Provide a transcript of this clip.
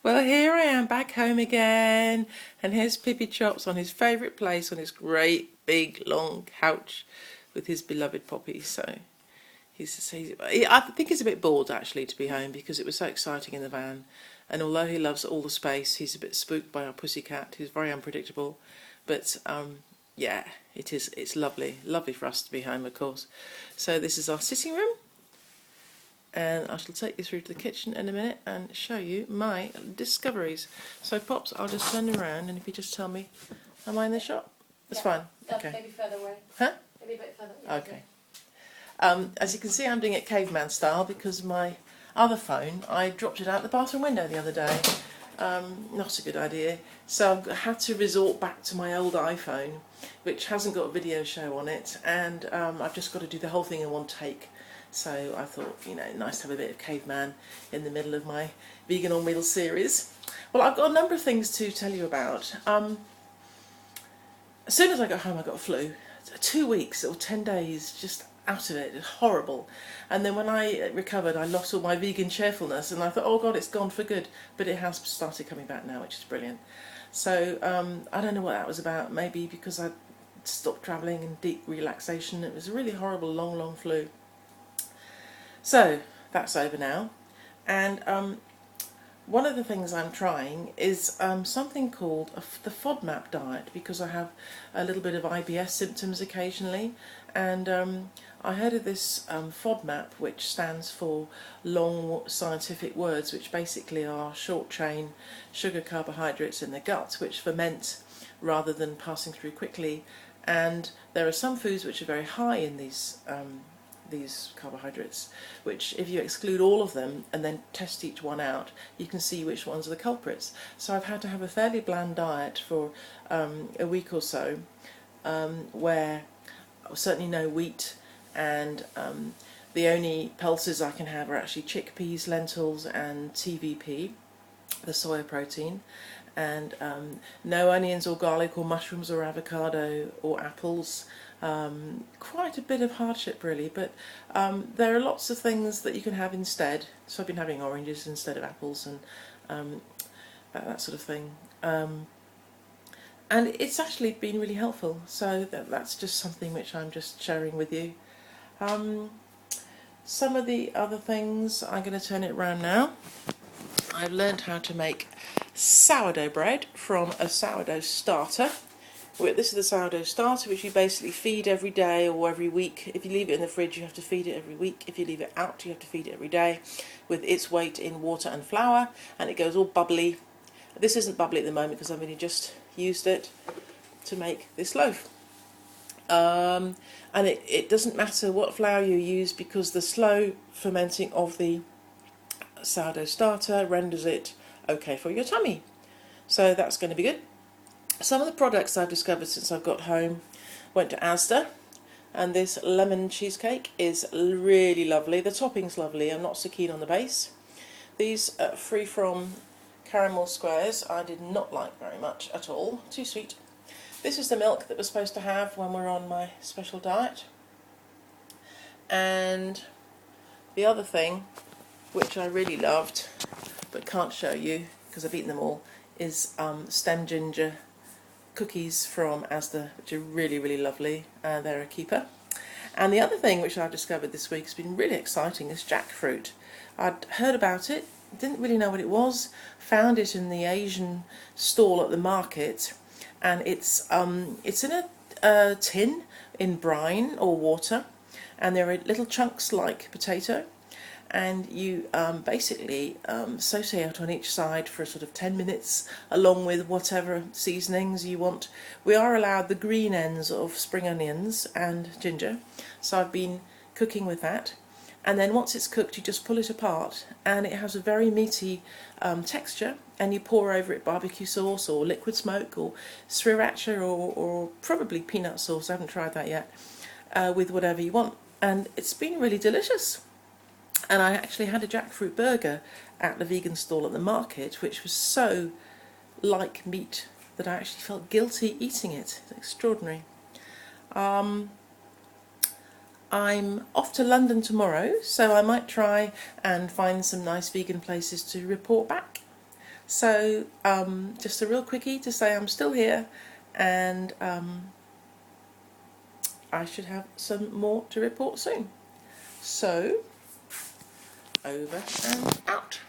Well, here I am back home again, and here's Pippy Chops on his favourite place on his great big long couch with his beloved Poppy. So I think he's a bit bored actually to be home because it was so exciting in the van, and although he loves all the space, he's a bit spooked by our pussycat who's very unpredictable. But yeah, it's lovely for us to be home, of course. So this is our sitting room. And I shall take you through to the kitchen in a minute and show you my discoveries. So Pops, I'll just turn you around, and if you just tell me, am I in the shot? That's fine. Okay. Maybe further away. Huh? Maybe a bit further. Yeah, okay. As you can see, I'm doing it caveman style because my other phone, I dropped it out the bathroom window the other day. Not a good idea. So I've had to resort back to my old iPhone, which hasn't got a video show on it, and I've just got to do the whole thing in one take. So I thought, nice to have a bit of caveman in the middle of my Vegan on Wheels series. Well, I've got a number of things to tell you about. As soon as I got home, I got a flu. 2 weeks or 10 days, just out of it. It was horrible. And then when I recovered, I lost all my vegan cheerfulness, and I thought, oh God, it's gone for good. But it has started coming back now, which is brilliant. So I don't know what that was about. Maybe because I stopped travelling and deep relaxation. It was a really horrible, long flu. So that's over now, and one of the things I'm trying is something called the Fodmap diet, because I have a little bit of IBS symptoms occasionally, and I heard of this Fodmap, which stands for long scientific words, which basically are short chain sugar carbohydrates in the gut which ferment rather than passing through quickly, and there are some foods which are very high in these carbohydrates, which if you exclude all of them and then test each one out, you can see which ones are the culprits. So I've had to have a fairly bland diet for a week or so, where certainly no wheat, and the only pulses I can have are actually chickpeas, lentils and TVP, the soya protein, and no onions or garlic or mushrooms or avocado or apples. Quite a bit of hardship really, but there are lots of things that you can have instead. So I've been having oranges instead of apples and that sort of thing, and it's actually been really helpful. So that's just something which I'm just sharing with you. Some of the other things, I'm going to turn it around now. I've learned how to make sourdough bread from a sourdough starter. This is the sourdough starter, which you basically feed every day or every week. If you leave it in the fridge, you have to feed it every week. If you leave it out, you have to feed it every day, with its weight in water and flour, and it goes all bubbly. This isn't bubbly at the moment because I've only just used it to make this loaf. And it doesn't matter what flour you use, because the slow fermenting of the sourdough starter renders it okay for your tummy. So that's going to be good. Some of the products I've discovered since I've got home, went to Asda, and this lemon cheesecake is really lovely. The topping's lovely. I'm not so keen on the base. These free from caramel squares I did not like very much at all. Too sweet. This is the milk that we're supposed to have when we're on my special diet. And the other thing, which I really loved but can't show you because I've eaten them all, is stem ginger cookies from Asda, which are really lovely. They're a keeper. And the other thing which I've discovered this week has been really exciting is jackfruit. I'd heard about it, didn't really know what it was, found it in the Asian stall at the market, and it's in a tin in brine or water, and there are little chunks like potato, and you basically saute it on each side for sort of 10 minutes along with whatever seasonings you want. We are allowed the green ends of spring onions and ginger, so I've been cooking with that, and then once it's cooked you just pull it apart, and it has a very meaty texture, and you pour over it barbecue sauce or liquid smoke or sriracha or probably peanut sauce. I haven't tried that yet, with whatever you want, and it's been really delicious. And I actually had a jackfruit burger at the vegan stall at the market, which was so like meat that I actually felt guilty eating it. It's extraordinary. I'm off to London tomorrow, so I might try and find some nice vegan places to report back. So just a real quickie to say I'm still here, and I should have some more to report soon. So over and out.